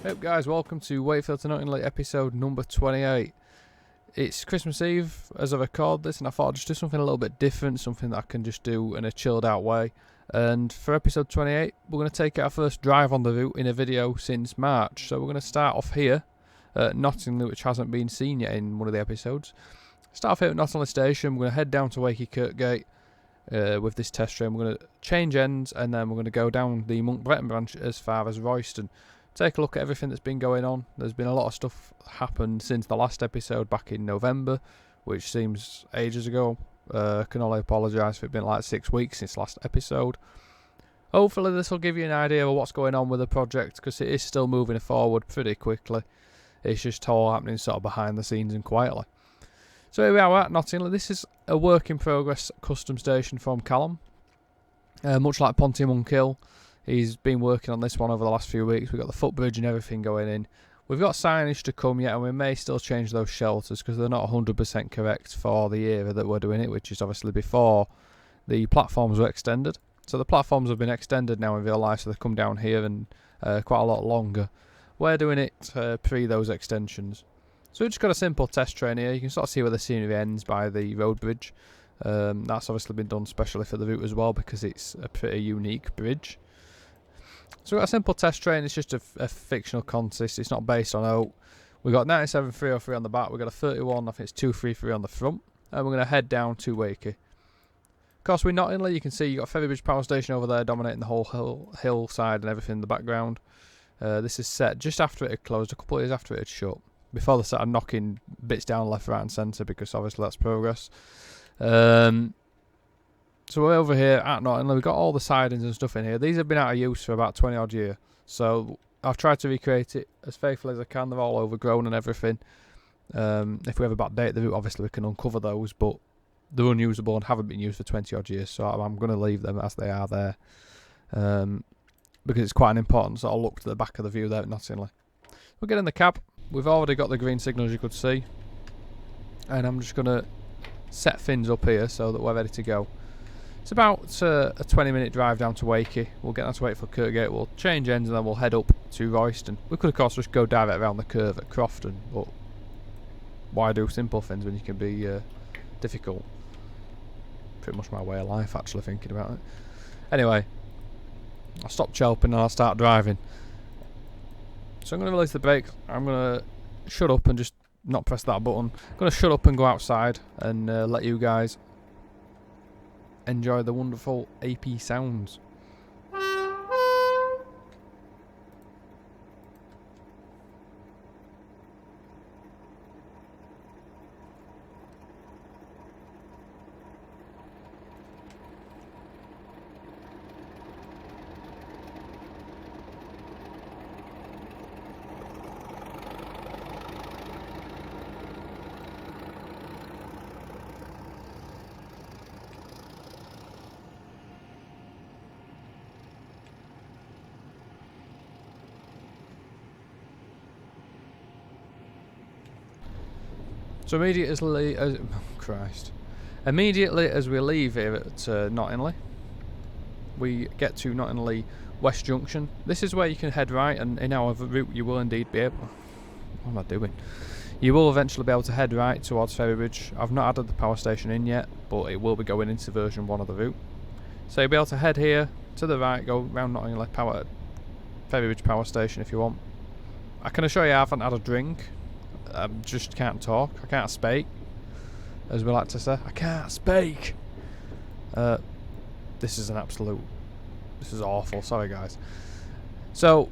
Hey guys, welcome to Wakefield to Knottingley episode number 28. It's Christmas Eve as I record this, and I thought I'd just do something a little bit different, something that I can just do in a chilled out way. And for episode 28, we're going to take our first drive on the route in a video since March. So we're going to start off here at Knottingley, which hasn't been seen yet in one of the episodes. Start off here at Knottingley Station, we're going to head down to Wakey Kirkgate with this test train. We're going to change ends, and then we're going to go down the Monk Bretton branch as far as Reuston. Take a look at everything that's been going on. There's been a lot of stuff happened since the last episode back in November, which seems ages ago. Can only apologise for it being like 6 weeks since last episode. Hopefully this will give you an idea of what's going on with the project, because it is still moving forward pretty quickly. It's just all happening sort of behind the scenes and quietly. So here we are at Nottingham. This is a work in progress custom station from Callum. Much like Ponty Monk Hill, he's been working on this one over the last few weeks. We've got the footbridge and everything going in. We've got signage to come yet, and we may still change those shelters because they're not 100% correct for the era that we're doing it, which is obviously before the platforms were extended. So the platforms have been extended now in real life, so they come down here and quite a lot longer. We're doing it pre those extensions. So we've just got a simple test train here. You can sort of see where the scenery ends by the road bridge. That's obviously been done specially for the route as well because it's a pretty unique bridge. So we've got a simple test train. It's just a fictional contest. It's not based on Oak. We've got 97.303 on the back. We've got a 31, I think it's 233 on the front. And we're going to head down to Wakey. Of course, we're Knottingley. You can see you've got Ferrybridge Power Station over there dominating the whole hillside and everything in the background. This is set just after it had closed, a couple of years after it had shut. Before they started knocking bits down left, right and centre, because obviously that's progress. So we're over here at Knottingley. We've got all the sidings and stuff in here. These have been out of use for about 20 odd years. So I've tried to recreate it as faithfully as I can. They're all overgrown and everything. If we ever backdate the route, obviously we can uncover those, but they're unusable and haven't been used for 20 odd years. So I'm going to leave them as they are there. Because it's quite an important sort of look to the back of the view there at Knottingley. We'll get in the cab. We've already got the green signal, as you could see. And I'm just going to set things up here so that we're ready to go. It's about a 20-minute drive down to Wakey. We'll get down to Wakefield Kirkgate, we'll change ends, and then we'll head up to Reuston. We could, of course, just go direct around the curve at Crofton, but why do simple things when you can be difficult? Pretty much my way of life, actually, thinking about it. Anyway, I'll stop chelping and I'll start driving. So I'm going to release the brakes. I'm going to shut up and just not press that button. I'm going to shut up and go outside and let you guys enjoy the wonderful AP sounds. So immediately as we leave here at Knottingley, we get to Knottingley West Junction. This is where you can head right, and in our route you will indeed be able... What am I doing? You will eventually be able to head right towards Ferrybridge. I've not added the power station in yet, but it will be going into version 1 of the route. So you'll be able to head here to the right, go round Knottingley Ferrybridge Power Station if you want. I can assure you I haven't had a drink. I just can't talk. I can't speak, as we like to say. I can't speak. This is awful. Sorry, guys. So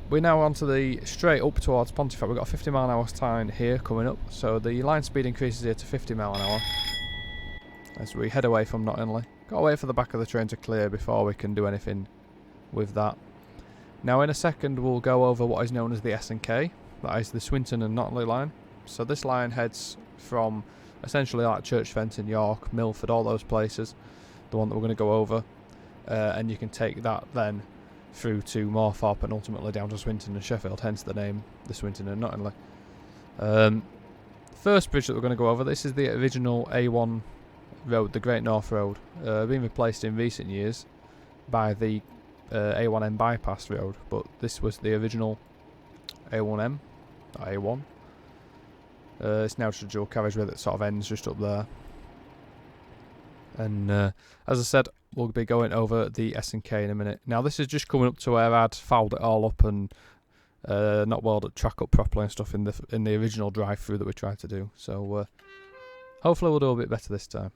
we're now onto the straight up towards Pontefract. We've got a 50-mile-an-hour sign here coming up. So the line speed increases here to 50 mile an hour as we head away from Knottingley. Got to wait for the back of the train to clear before we can do anything with that. Now in a second we'll go over what is known as the S&K. That is the Swinton and Knottingley line. So this line heads from essentially like Church Fenton, York, Milford, all those places. The one that we're going to go over. And you can take that then through to Moorthorpe and ultimately down to Swinton and Sheffield, hence the name, the Swinton and Knottingley. First bridge that we're going to go over, this is the original A1 road, the Great North Road, being replaced in recent years by the A1M bypass road, but this was the original A1M, not A1. It's now just a dual carriageway that sort of ends just up there. And as I said, we'll be going over the S&K in a minute. Now this is just coming up to where I'd fouled it all up and not welded the track up properly and stuff in the original drive-through that we tried to do. So hopefully we'll do a bit better this time.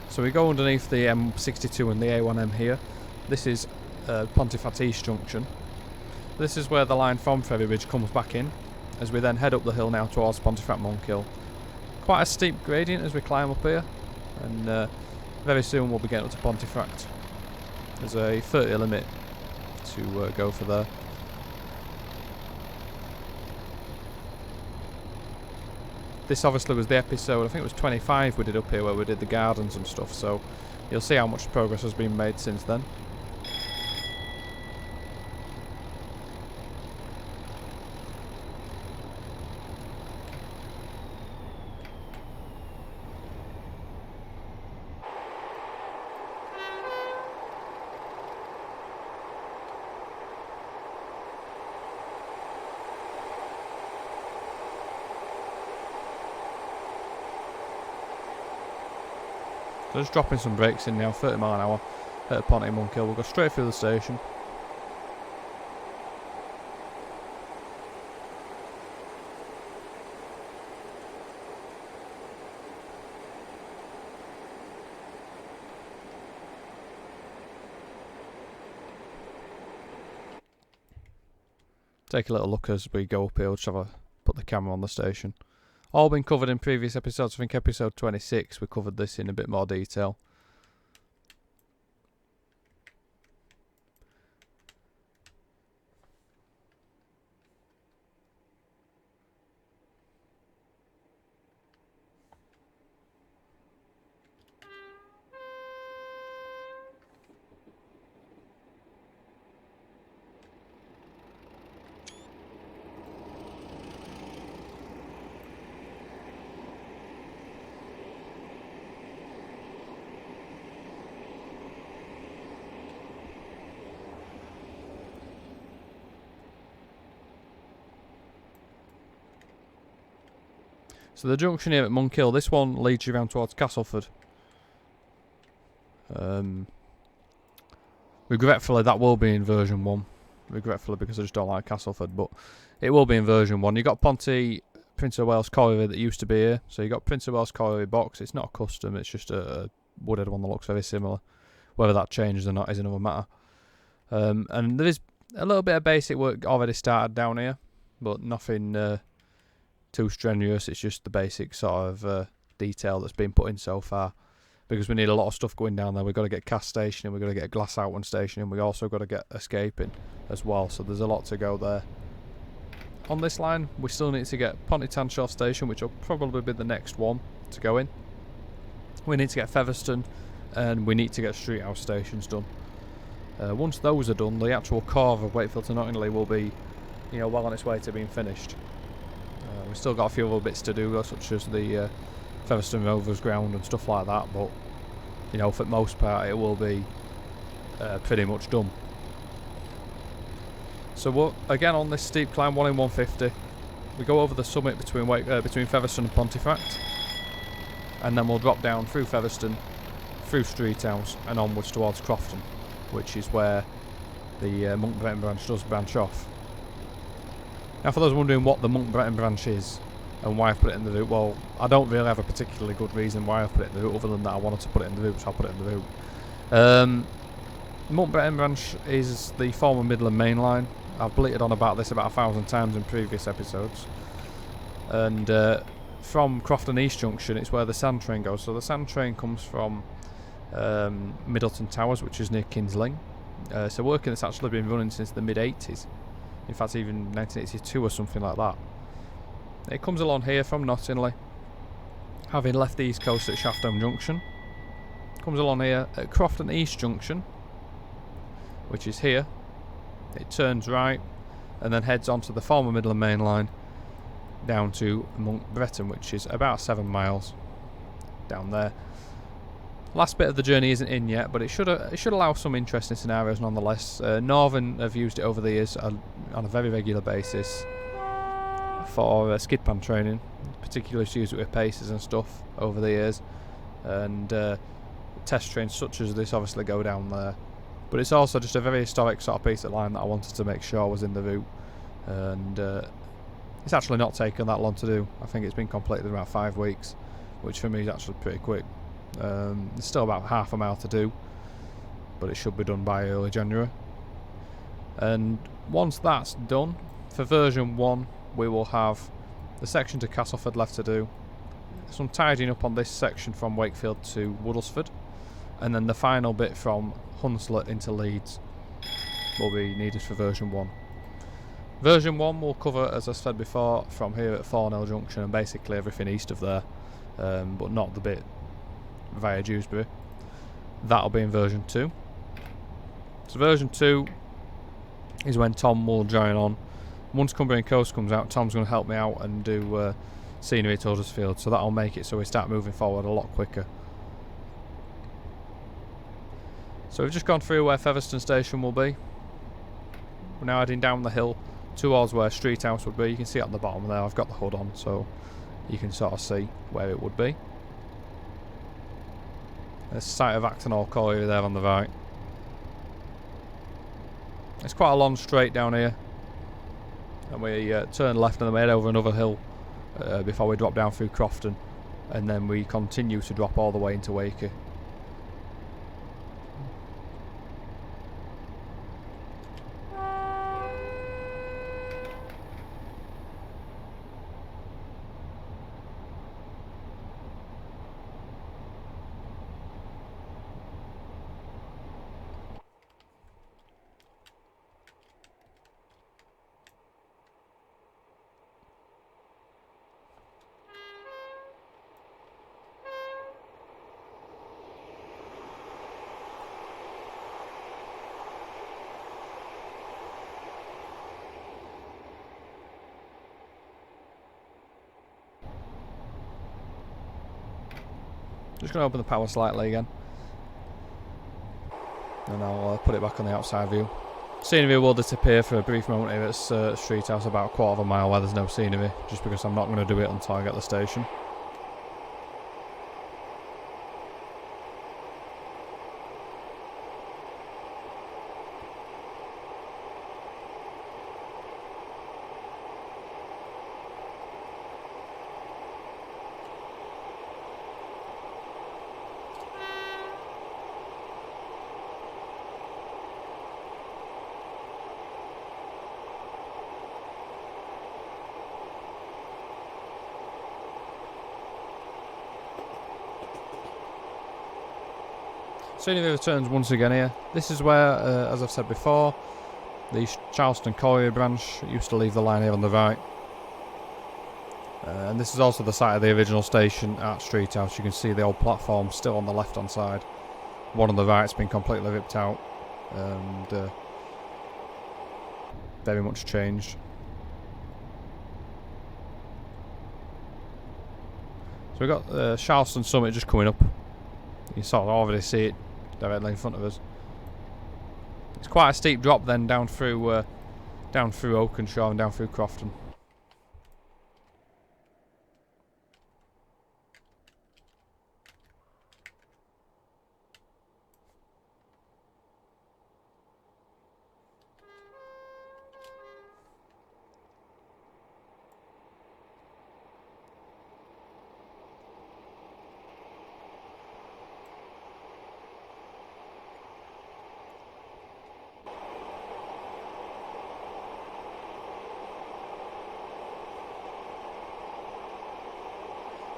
So we go underneath the M62 and the A1M here. This is Pontefract East Junction. This is where the line from Ferrybridge comes back in, as we then head up the hill now towards Pontefract Monk Hill. Quite a steep gradient as we climb up here, and very soon we'll be getting up to Pontefract. There's a 30 limit to go for there. This obviously was the episode, I think it was 25 we did up here where we did the gardens and stuff, so you'll see how much progress has been made since then. So just dropping some brakes in now, 30 mile an hour at Pontefract Monk Hill. We'll go straight through the station. Take a little look as we go up here. We'll just put the camera on the station. All been covered in previous episodes. I think episode 26 we covered this in a bit more detail. So the junction here at Monk Hill, this one leads you around towards Castleford. Regretfully that will be in version 1. Regretfully because I just don't like Castleford, but it will be in version 1. You've got Ponty, Prince of Wales Colliery that used to be here. So you've got Prince of Wales Colliery box. It's not a custom, it's just a wooded one that looks very similar. Whether that changes or not is another matter. And there is a little bit of basic work already started down here, but nothing too strenuous. It's just the basic sort of detail that's been put in so far, because we need a lot of stuff going down there. We've got to get cast station in, we've got to get a glass out one station in, we also got to get escaping as well, so there's a lot to go there. On this line we still need to get Pontytanshaw station, which will probably be the next one to go in. We need to get Featherstone, and we need to get Street House stations done. Once those are done, the actual core of Wakefield to Knottingley will be, you know, well on its way to being finished. We've still got a few other bits to do, such as the Featherstone Rovers ground and stuff like that, but you know, for the most part it will be pretty much done. So we're again on this steep climb, 1 in 150. We go over the summit between Featherstone and Pontefract, and then we'll drop down through Featherstone, through Street House and onwards towards Crofton, which is where the Monk Bretton branch does branch off. Now for those wondering what the Monk Bretton branch is and why I've put it in the route, well, I don't really have a particularly good reason why I've put it in the route, other than that I wanted to put it in the route, so I'll put it in the route. Monk Bretton branch is the former Midland main line. I've bleated on about this about 1,000 times in previous episodes. And from Crofton East Junction, it's where the sand train goes. So the sand train comes from Middleton Towers, which is near King's Lynn. So working that's actually been running since the mid-80s. In fact, even 1982 or something like that. It comes along here from Knottingley, having left the East Coast at Shafton Junction. Comes along here at Crofton East Junction, which is here. It turns right and then heads onto the former Midland Main Line down to Monk Bretton, which is about 7 miles down there. Last bit of the journey isn't in yet, but it should allow some interesting scenarios nonetheless. Northern have used it over the years on a very regular basis for skid pan training, particularly to use it with paces and stuff over the years, and test trains such as this obviously go down there. But it's also just a very historic sort of piece of line that I wanted to make sure was in the route, and it's actually not taken that long to do. I think it's been completed in about 5 weeks, which for me is actually pretty quick. There's still about half a mile to do, but it should be done by early January. And once that's done, for version 1 we will have the section to Castleford left to do, some tidying up on this section from Wakefield to Woodlesford, and then the final bit from Hunslet into Leeds will be needed for version 1. Version 1 will cover, as I said before, from here at Thornhill Junction and basically everything east of there, but not the bit via Dewsbury. That'll be in version 2. So version 2 is when Tom will join on. Once Cumbrian Coast comes out, Tom's going to help me out and do scenery at Huddersfield, so that'll make it so we start moving forward a lot quicker. So we've just gone through where Featherstone Station will be. We're now heading down the hill towards where Street House would be. You can see it on the bottom there, I've got the hood on so you can sort of see where it would be. There's the site of Acton Hall Colliery there on the right. It's quite a long straight down here, and we turn left and then we head over another hill before we drop down through Crofton, and then we continue to drop all the way into Wakey. Just going to open the power slightly again, and I'll put it back on the outside view. Scenery will disappear for a brief moment here at Street House, about a quarter of a mile where there's no scenery, just because I'm not going to do it until I get the station. Scenery returns once again here. This is where, as I've said before, the Charleston Colliery branch used to leave the line here on the right. And this is also the site of the original station at Street House. You can see the old platform still on the left hand side. One on the right's been completely ripped out and very much changed. So we've got Charleston Summit just coming up. You can sort of already see it directly in front of us. It's quite a steep drop then down through Oakenshaw and down through Crofton.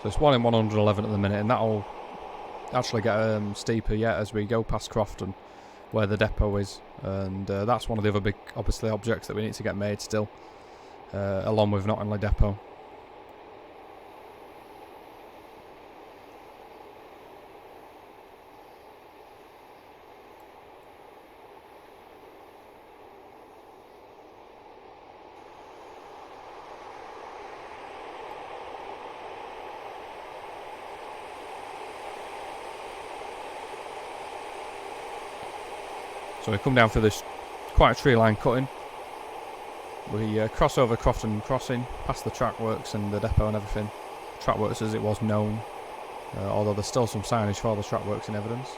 So it's 1 in 111 at the minute, and that'll actually get steeper yet as we go past Crofton, where the depot is, and that's one of the other big, obviously, objects that we need to get made still, along with Knottingley depot. So we come down through this quite a tree line cutting. We cross over Crofton Crossing, past the track works and the depot and everything. Track works as it was known, although there's still some signage for the track works in evidence.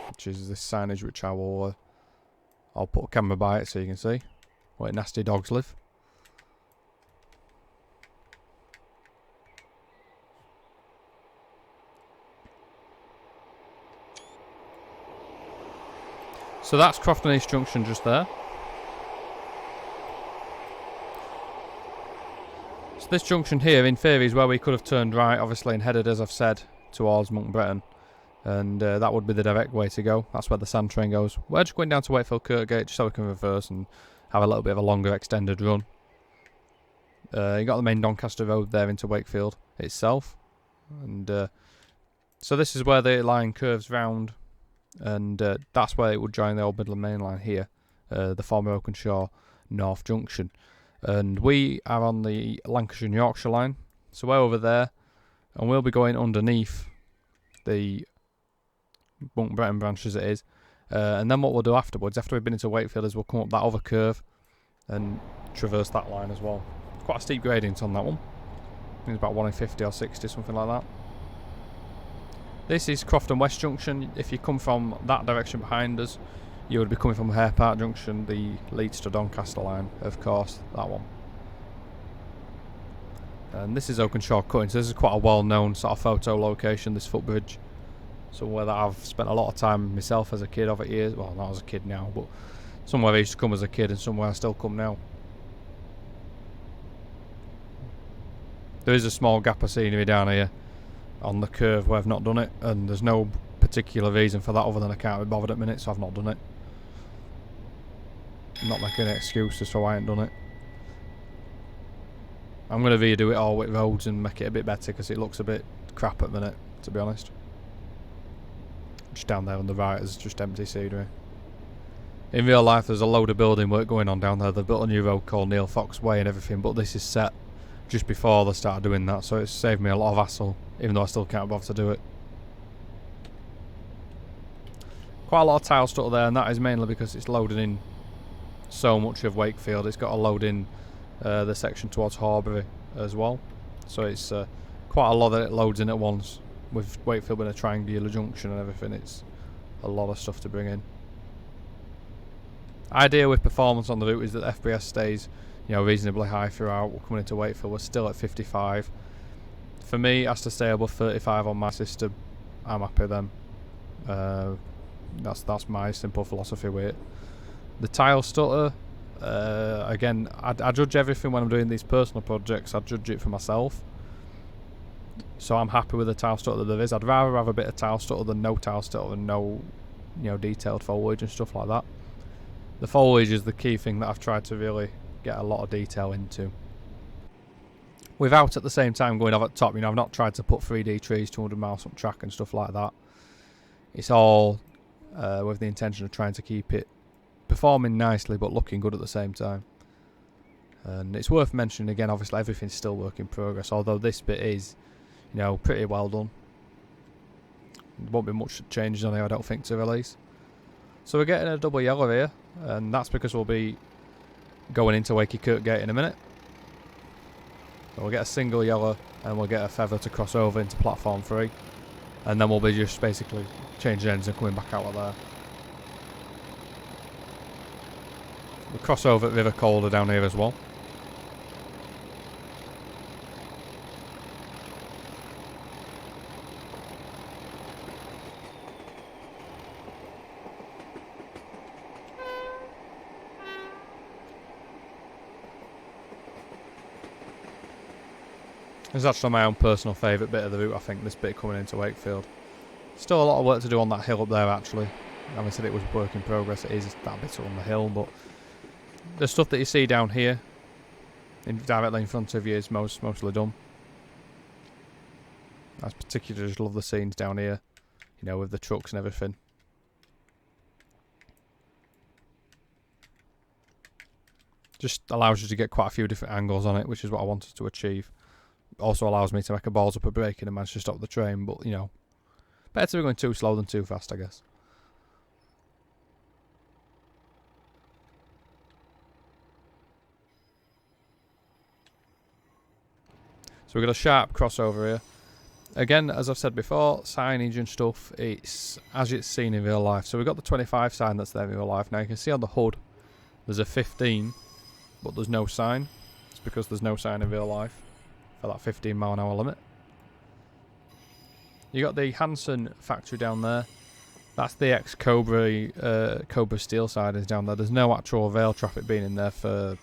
Which is this signage which I'll put a camera by it so you can see where nasty dogs live. So that's Crofton East Junction just there. So this junction here, in theory, is where we could have turned right, obviously, and headed, as I've said, towards Monk Bretton. And that would be the direct way to go. That's where the sand train goes. We're just going down to Wakefield Kirkgate just so we can reverse and have a little bit of a longer extended run. You got the main Doncaster Road there into Wakefield itself. And so this is where the line curves round. And that's where it would join the Old Midland Main Line here, the former Oakenshaw North Junction. And we are on the Lancashire and Yorkshire line, so we're over there, and we'll be going underneath the Monk Bretton branch as it is. And then what we'll do afterwards, after we've been into Wakefield, is we'll come up that other curve and traverse that line as well. Quite a steep gradient on that one. I think it's about 1 in 50 or 60, something like that. This is Crofton West Junction. If you come from that direction behind us, you would be coming from Hare Park Junction, the Leeds to Doncaster line, of course, that one. And this is Oakenshaw Cutting, so this is quite a well-known sort of photo location, this footbridge. Somewhere that I've spent a lot of time myself as a kid over years. Well, not as a kid now, but somewhere I used to come as a kid and somewhere I still come now. There is a small gap of scenery down here on the curve where I've not done it, and there's no particular reason for that other than I can't be bothered at the minute, so I've not done it. I'm not making an excuse as to why I ain't done it. I'm going to redo it all with roads and make it a bit better because it looks a bit crap at the minute, to be honest. Just down there on the right is just empty scenery. In real life there's a load of building work going on down there. They've built a new road called Neil Fox Way and everything, but this is set just before they started doing that, so it's saved me a lot of hassle, even though I still can't bother to do it. Quite a lot of tile stuck there, and that is mainly because it's loading in so much of Wakefield. It's got to load in the section towards Horbury as well, so it's quite a lot that it loads in at once. With Wakefield being a triangular junction and everything, it's a lot of stuff to bring in. Idea with performance on the route is that FPS stays, you know, reasonably high throughout. We're coming into Wakefield, we're still at 55. For me, it has to stay above 35 on my system. I'm happy then. That's my simple philosophy with it. The tile stutter, again, I judge everything when I'm doing these personal projects. I judge it for myself. So I'm happy with the tile stutter that there is. I'd rather have a bit of tile stutter than no tile stutter and no, you know, detailed foliage and stuff like that. The foliage is the key thing that I've tried to really get a lot of detail into, without at the same time going over the top. You know, I've not tried to put 3D trees 200 miles up track and stuff like that. It's all with the intention of trying to keep it performing nicely but looking good at the same time. And it's worth mentioning again, obviously everything's still work in progress, although this bit is, you know, pretty well done. There won't be much changes on here, I don't think, to release. So we're getting a double yellow here, and that's because we'll be going into Wakey Kirkgate in a minute. So we'll get a single yellow and we'll get a feather to cross over into platform 3, and then we'll be just basically changing ends and coming back out of there. We'll cross over at River Calder down here as well. It's actually my own personal favourite bit of the route, I think, this bit coming into Wakefield. Still a lot of work to do on that hill up there, actually. Having said it was work in progress, it is that bit on the hill, but the stuff that you see down here, directly in front of you, is mostly done. I particularly just love the scenes down here, you know, with the trucks and everything. Just allows you to get quite a few different angles on it, which is what I wanted to achieve. Also allows me to make a balls up a braking and manage to stop the train, but, you know, better to be going too slow than too fast, I guess. So we've got a sharp crossover here. Again, as I've said before, signage and stuff, it's as it's seen in real life. So we've got the 25 sign that's there in real life. Now you can see on the hood, there's a 15, but there's no sign. It's because there's no sign in real life for that 15-mile-an-hour limit. You got the Hanson factory down there. That's the Cobra Steel side is down there. There's no actual rail traffic being in there for,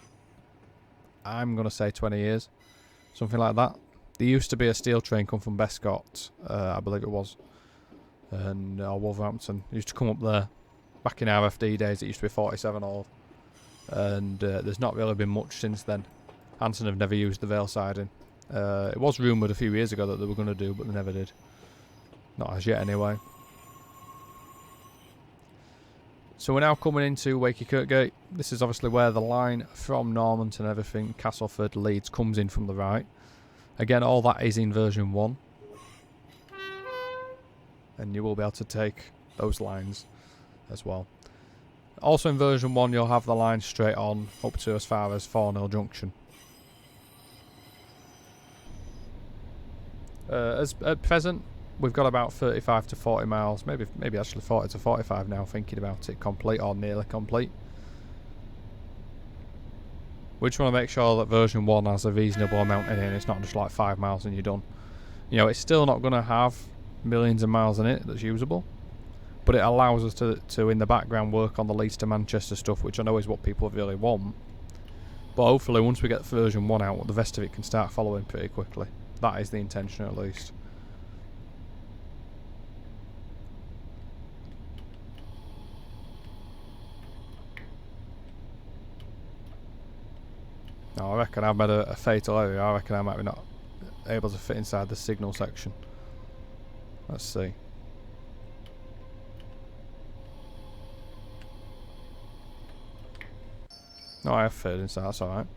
I'm going to say 20 years. Something like that. There used to be a steel train come from Bescott, I believe it was, and Wolverhampton. It used to come up there. Back in RFD days, it used to be 47 all. And there's not really been much since then. Hanson have never used the rail siding. It was rumoured a few years ago that they were going to do, but they never did. Not as yet, anyway. So we're now coming into Wakey Kirkgate. This is obviously where the line from Normanton and everything, Castleford, Leeds, comes in from the right. Again, all that is in version 1. And you will be able to take those lines as well. Also in version 1, you'll have the line straight on up to as far as 4-0 Junction. As at present, we've got about 35 to 40 miles, maybe actually 40 to 45 now, thinking about it, complete or nearly complete. We just want to make sure that version 1 has a reasonable amount in it, it's not just like 5 miles and you're done. You know, it's still not going to have millions of miles in it that's usable, but it allows us to in the background work on the Leeds to Manchester stuff, which I know is what people really want. But hopefully once we get version 1 out, the rest of it can start following pretty quickly. That is the intention, at least. No, I reckon I've made a fatal error. I reckon I might be not able to fit inside the signal section. Let's see. No, I have fitted inside, that's alright.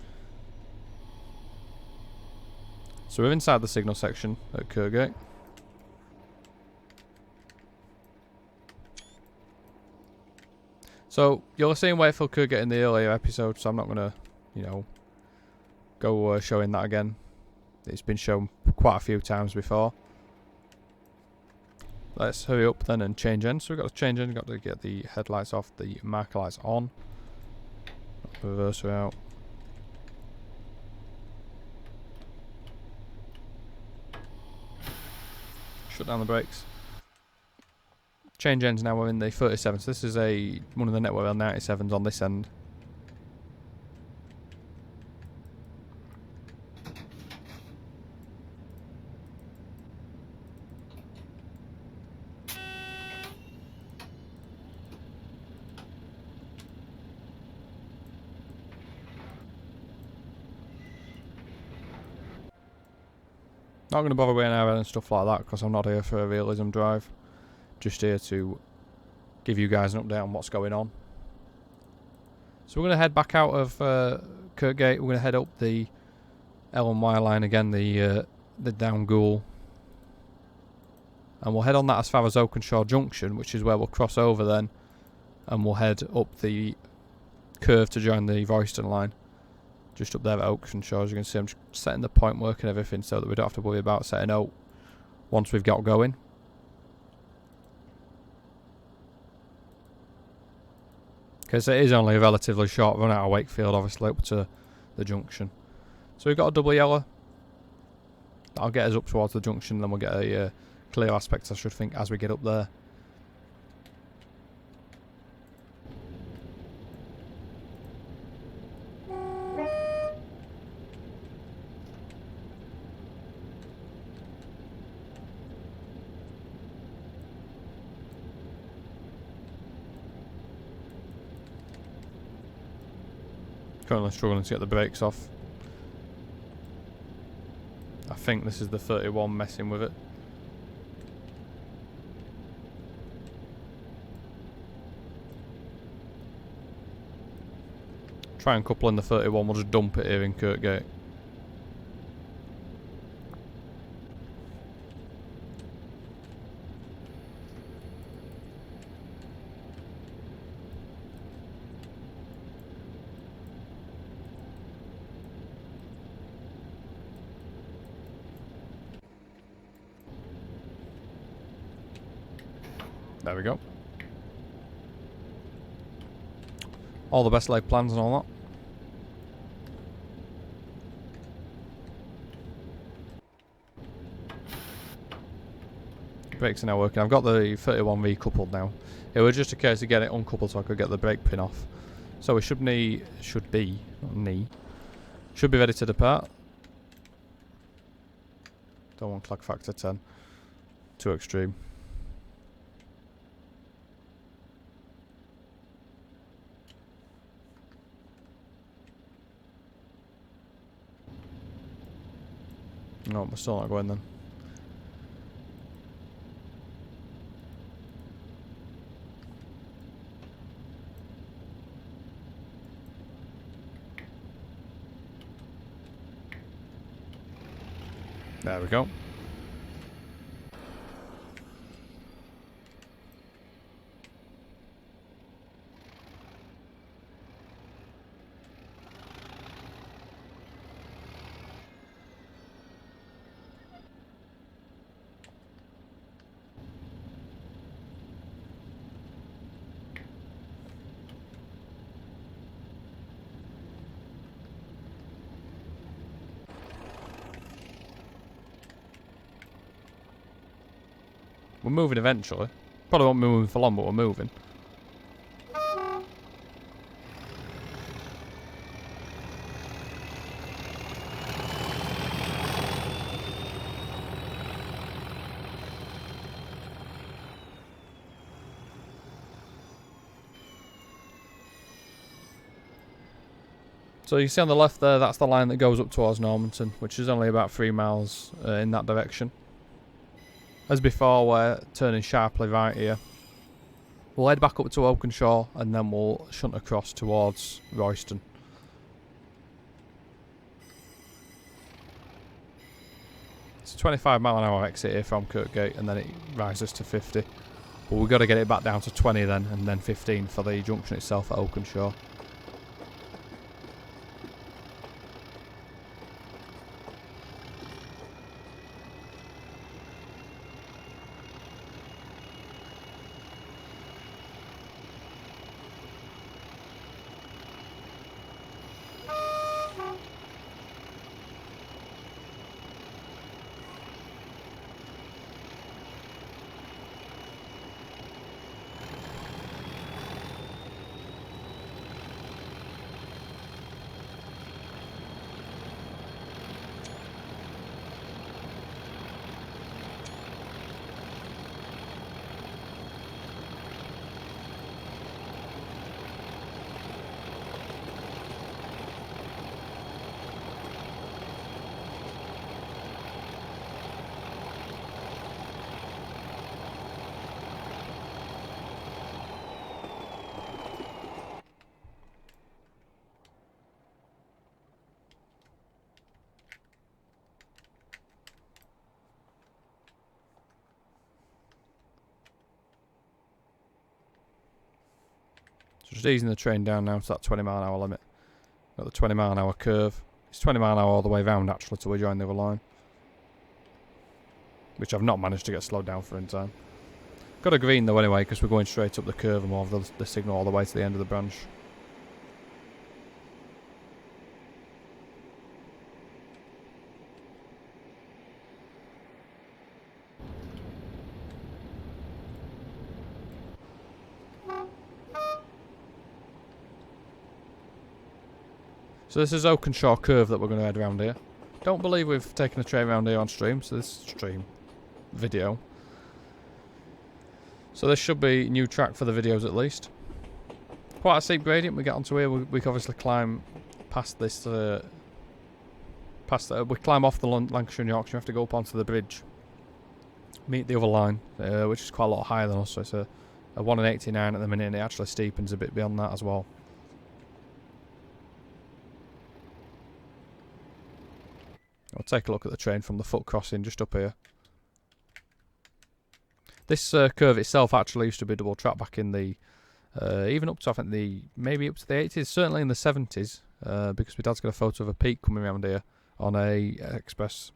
So we're inside the signal section at Kirkgate. So you'll have seen Wakefield Kirkgate in the earlier episode, so I'm not going to, you know, go showing that again. It's been shown quite a few times before. Let's hurry up then and change ends. So we've got to change end, got to get the headlights off, the marker lights on. Reverser out. Shut down the brakes. Change ends now, we're in the 37. So this is one of the Network Rail 97s on this end. Not going to bother with an arrow and stuff like that because I'm not here for a realism drive. Just here to give you guys an update on what's going on. So we're going to head back out of Kirkgate. We're going to head up the L&Y line again, the down Goole. And we'll head on that as far as Oakenshaw Junction, which is where we'll cross over then. And we'll head up the curve to join the Reuston line. Just up there at Oakenshaw. As you can see, I'm just setting the point work and everything so that we don't have to worry about setting out once we've got going. Because it is only a relatively short run out of Wakefield, obviously, up to the junction. So we've got a double yellow. That'll get us up towards the junction, then we'll get a clear aspect, I should think, as we get up there. Currently struggling to get the brakes off. I think this is the 31 messing with it. Try and couple in the 31, we'll just dump it here in Kirkgate. There we go. All the best laid plans and all that. Brakes are now working. I've got the 31 recoupled now. It was just a case of getting it uncoupled so I could get the brake pin off. So we should be ready to depart. Don't want clag factor 10. Too extreme. No, we're still not going then. There we go. We're moving eventually. Probably won't be moving for long, but we're moving. So you see on the left there, that's the line that goes up towards Normanton, which is only about 3 miles in that direction. As before, we're turning sharply right here. We'll head back up to Oakenshaw and then we'll shunt across towards Reuston. It's a 25-mile-an-hour exit here from Kirkgate and then it rises to 50. But we've got to get it back down to 20 then, and then 15 for the junction itself at Oakenshaw. Just easing the train down now to that 20-mile-an-hour limit. Got the 20-mile-an-hour curve. It's 20-mile-an-hour all the way round actually till we join the other line, which I've not managed to get slowed down for in time. Got a green though anyway because we're going straight up the curve and we'll have the signal all the way to the end of the branch. So this is Oakenshaw Curve that we're going to head around here. Don't believe we've taken a train around here on stream, so this stream video. So this should be new track for the videos at least. Quite a steep gradient we get onto here. We can obviously climb past this, we climb off the Lancashire and Yorkshire. You have to go up onto the bridge, meet the other line, which is quite a lot higher than us. So it's a 1 in 89 at the minute, and it actually steepens a bit beyond that as well. I'll take a look at the train from the foot crossing just up here. This curve itself actually used to be double track back in the even up to, I think, maybe up to the 80s, certainly in the 70s, because my dad's got a photo of a peak coming around here on a express,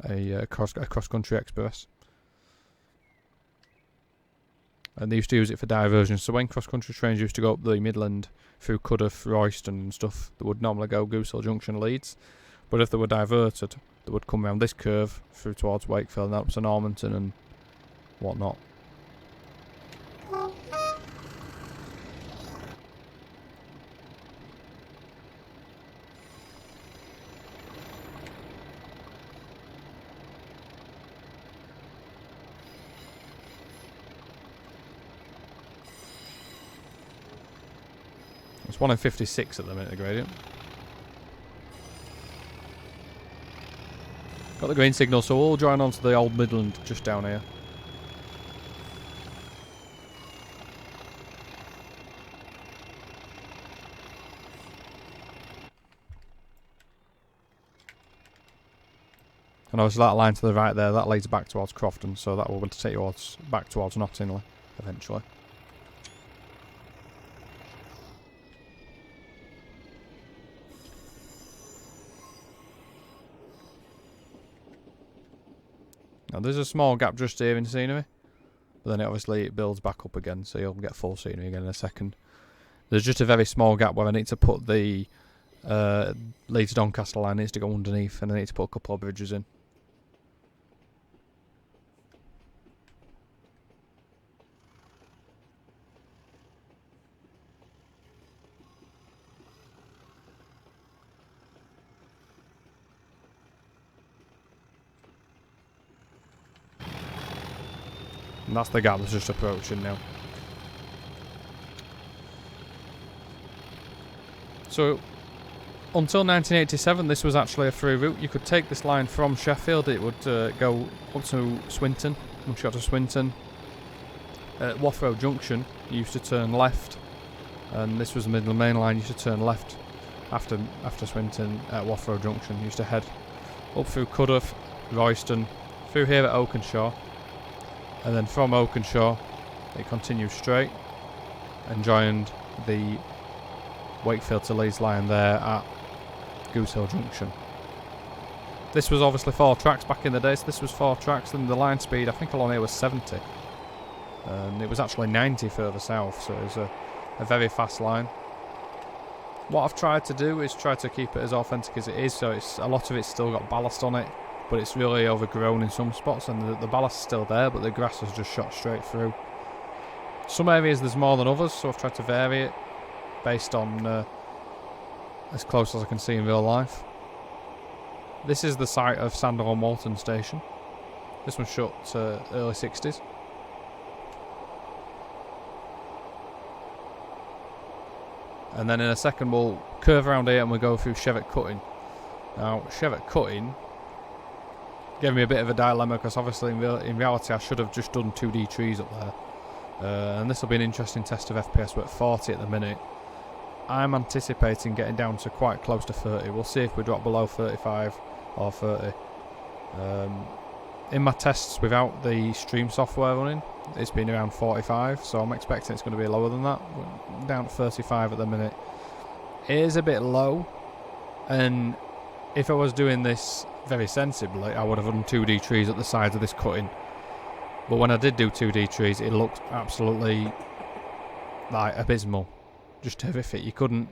a cross-country express. And they used to use it for diversion. So when cross-country trains used to go up the Midland through Cudworth, Reuston and stuff, they would normally go Goose Hill Junction, Leeds. But if they were diverted, they would come around this curve through towards Wakefield and up to Normanton and whatnot. It's 1 in 56 at the minute, the gradient. Got the green signal, so we'll join onto the old Midland just down here. And obviously that line to the right there, that leads back towards Crofton, so that will take you back towards Knottingley eventually. Now there's a small gap just here in scenery, but then it builds back up again, so you'll get full scenery again in a second. There's just a very small gap where I need to put the Leeds to Doncaster line needs to go underneath, and I need to put a couple of bridges in. And that's the gap that's just approaching now. So, until 1987, this was actually a through route. You could take this line from Sheffield. It would go up to Swinton. Once you got to Swinton, at Waffrow Junction, you used to turn left. And this was the Midland Main Line. You used to turn left after Swinton at Waffrow Junction. You used to head up through Cudworth, Reuston, through here at Oakenshaw. And then from Oakenshaw, it continued straight and joined the Wakefield to Leeds line there at Goose Hill Junction. This was obviously 4 tracks back in the day, so this was 4 tracks, and the line speed I think along here was 70. And it was actually 90 further south, so it was a very fast line. What I've tried to do is try to keep it as authentic as it is, so a lot of it's still got ballast on it, but it's really overgrown in some spots, and the ballast is still there, but the grass has just shot straight through. Some areas there's more than others, so I've tried to vary it based on as close as I can see in real life. This is the site of Sandoval Moulton station. This was shut early 60s. And then in a second we'll curve around here and we'll go through Cheviot Cutting. Now Cheviot Cutting gave me a bit of a dilemma, because obviously in reality I should have just done 2D trees up there. And this will be an interesting test of FPS. We're at 40 at the minute. I'm anticipating getting down to quite close to 30. We'll see if we drop below 35 or 30. In my tests without the stream software running, it's been around 45, so I'm expecting it's going to be lower than that. We're down at 35 at the minute. It is a bit low, and if I was doing this very sensibly, I would have done 2D trees at the sides of this cutting. But when I did do 2D trees, it looked absolutely like abysmal. Just horrific. You couldn't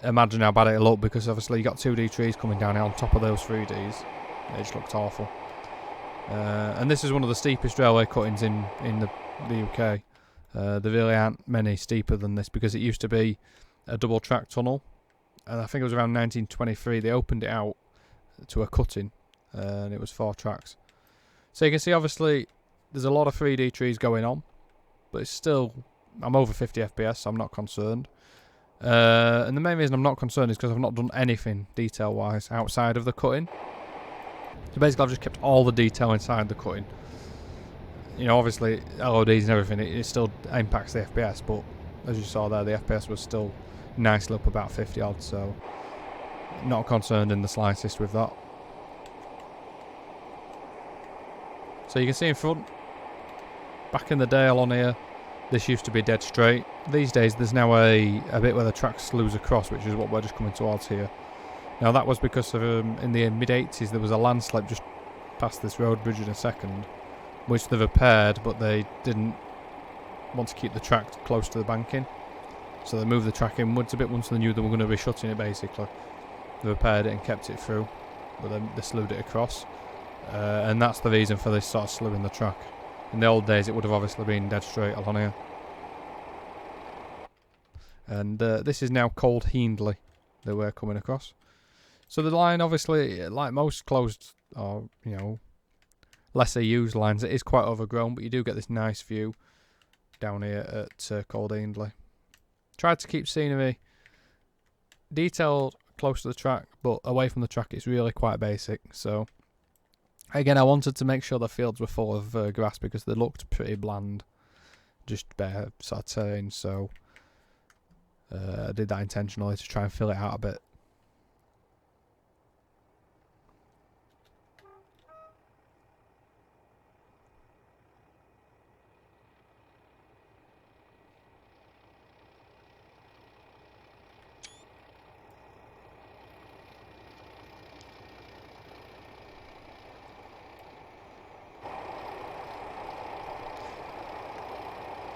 imagine how bad it looked, because obviously you got 2D trees coming down on top of those 3Ds. It just looked awful. And this is one of the steepest railway cuttings in the UK. There really aren't many steeper than this, because it used to be a double track tunnel, and I think it was around 1923 they opened it out to a cutting, and it was 4 tracks. So you can see obviously there's a lot of 3D trees going on, but it's still, I'm over 50 FPS, so I'm not concerned. And the main reason I'm not concerned is because I've not done anything detail-wise outside of the cutting. So basically I've just kept all the detail inside the cutting. You know, obviously LODs and everything, it still impacts the FPS, but as you saw there, the FPS was still nicely up about 50 odd, so not concerned in the slightest with that. So you can see in front, back in the day along here, this used to be dead straight. These days there's now a bit where the track slews across, which is what we're just coming towards here. Now that was because of in the mid-80s there was a landslip just past this road bridge in a second, which they've repaired, but they didn't want to keep the track close to the banking, so they moved the track inwards a bit once they knew they were going to be shutting it. Basically they repaired it and kept it through, but then they slewed it across, and that's the reason for this sort of slewing the track. In the old days it would have obviously been dead straight along here. And this is now called Hindley that we're coming across. So the line, obviously, like most closed or, you know, lesser used lines, it is quite overgrown, but you do get this nice view down here at Cold Hindley. Tried to keep scenery detailed close to the track, but away from the track it's really quite basic. So again, I wanted to make sure the fields were full of grass because they looked pretty bland, just bare sort of terrain, so I did that intentionally to try and fill it out a bit.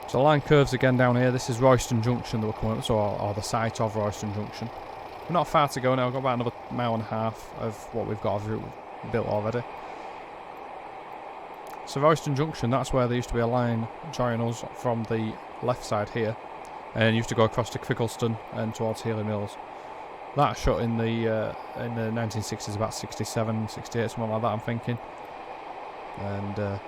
So the line curves again down here. This is Reuston Junction that we're coming up to, or the site of Reuston Junction. We're not far to go now. We've got about another mile and a half of what we've got built already. So Reuston Junction, that's where there used to be a line joining us from the left side here, and used to go across to Crickleston and towards Healy Mills. That shut in the 1960s, about 67, 68, something like that, I'm thinking. And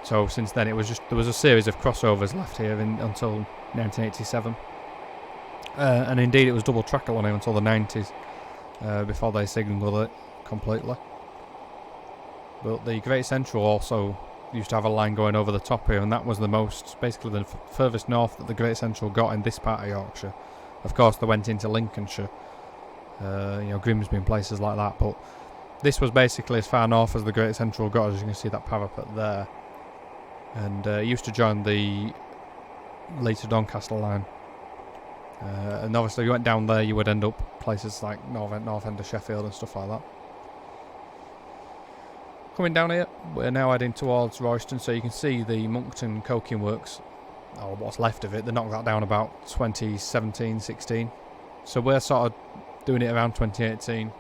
so since then, it was just there was a series of crossovers left here until 1987, and indeed it was double track along here until the 90s, before they signalled it completely. But the Great Central also used to have a line going over the top here, and that was the most, basically the furthest north that the Great Central got in this part of Yorkshire. Of course, they went into Lincolnshire, you know, Grimsby and places like that, but this was basically as far north as the Great Central got, as you can see that parapet there. And it used to join the later Doncaster line, and obviously if you went down there you would end up places like North End of Sheffield and stuff like that. Coming down here, we're now heading towards Reuston, so you can see the Moulton coking works, or what's left of it. They knocked that down about 2017-16, so we're sort of doing it around 2018.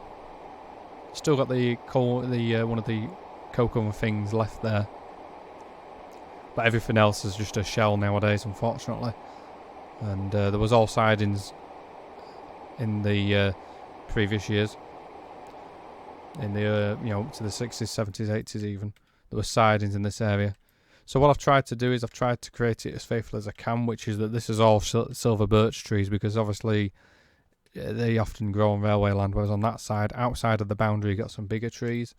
Still got the one of the coke oven things left there, but everything else is just a shell nowadays, unfortunately. And there was all sidings in the previous years, in the you know, to the 60s, 70s, 80s even. There were sidings in this area. So what I've tried to do is I've tried to create it as faithful as I can, which is that this is all silver birch trees, because obviously they often grow on railway land, whereas on that side, outside of the boundary, you got some bigger trees.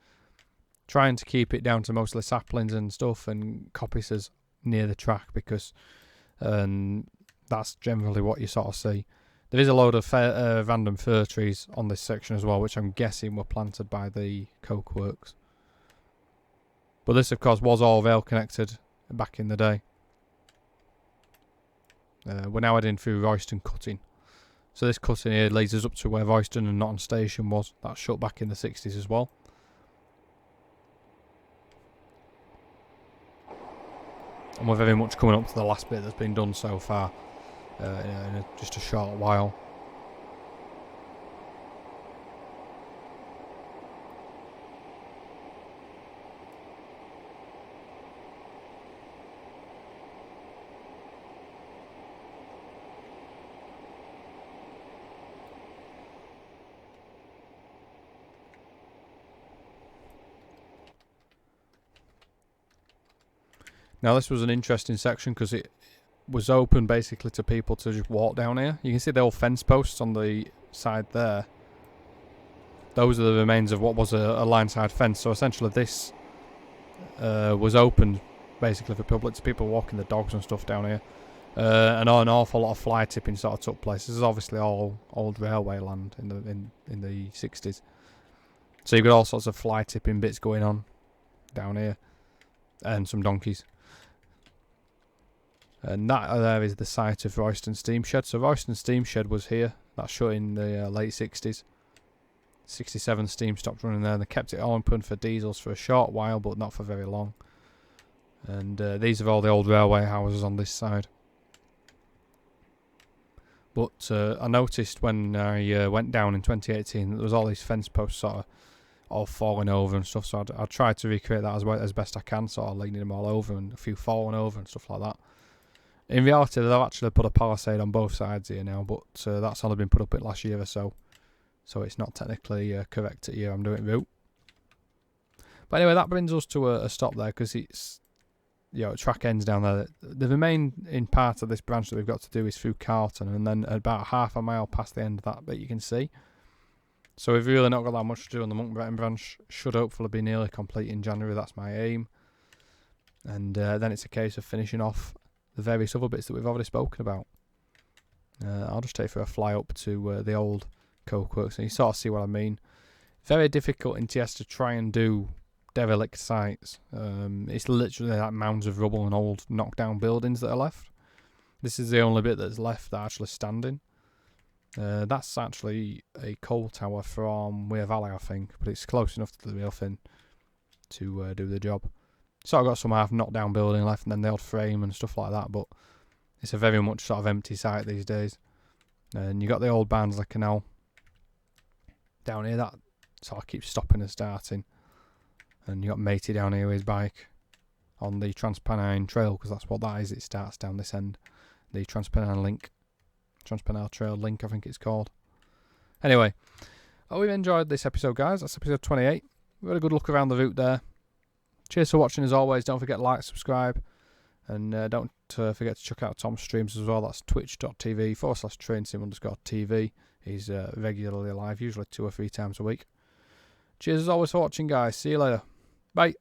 Trying to keep it down to mostly saplings and stuff and coppices near the track, because that's generally what you sort of see. There is a load of random fir trees on this section as well, which I'm guessing were planted by the coke works. But this, of course, was all rail connected back in the day. We're now heading through Reuston Cutting. So this cutting here leads us up to where Reuston and Nottingham Station was. That shut back in the 60s as well. And we're very much coming up to the last bit that's been done so far, in just a short while. Now this was an interesting section because it was open basically to people to just walk down here. You can see the old fence posts on the side there. Those are the remains of what was a line-side fence. So essentially this was open basically for public, to people walking the dogs and stuff down here. And an awful lot of fly tipping sort of took place. This is obviously all old railway land in the 60s. So you've got all sorts of fly tipping bits going on down here. And some donkeys. And that there is the site of Reuston Steam Shed. So Reuston Steam Shed was here. That shut in the late 60s. 67 steam stopped running there. They kept it open for diesels for a short while, but not for very long. And these are all the old railway houses on this side. But I noticed when I went down in 2018 that there was all these fence posts sort of all falling over and stuff. So I tried to recreate that as best I can, sort of leaning them all over and a few falling over and stuff like that. In reality, they've actually put a palisade on both sides here now, but that's only been put up in last year or so. So it's not technically correct at year I'm doing route. But anyway, that brings us to a stop there, because it's, track ends down there. The remaining part of this branch that we've got to do is through Carlton, and then about half a mile past the end of that bit you can see. So we've really not got that much to do on the Monk Bretton branch. Should hopefully be nearly complete in January, that's my aim. And then it's a case of finishing off the various other bits that we've already spoken about. I'll just take for a fly up to the old coke-works, and you sort of see what I mean. Very difficult in TS to try and do derelict sites. It's literally like mounds of rubble and old knocked down buildings that are left. This is the only bit that's left that actually standing. That's actually a coal tower from Weir Valley, I think, but it's close enough to the real thing to do the job. So I've got some half knocked down building left, and then the old frame and stuff like that, but it's a very much sort of empty site these days. And you got the old Barnsley Canal down here that sort of keeps stopping and starting. And you got Matey down here with his bike on the Transpennine Trail, because that's what that is. It starts down this end, the Transpennine Trail link, I think it's called. Anyway, I hope you've enjoyed this episode, guys. That's episode 28. We had a good look around the route there. Cheers for watching as always. Don't forget to like, subscribe, and don't forget to check out Tom's streams as well. That's twitch.tv/trainsim_TV. He's regularly live, usually 2 or 3 times a week. Cheers as always for watching, guys. See you later. Bye.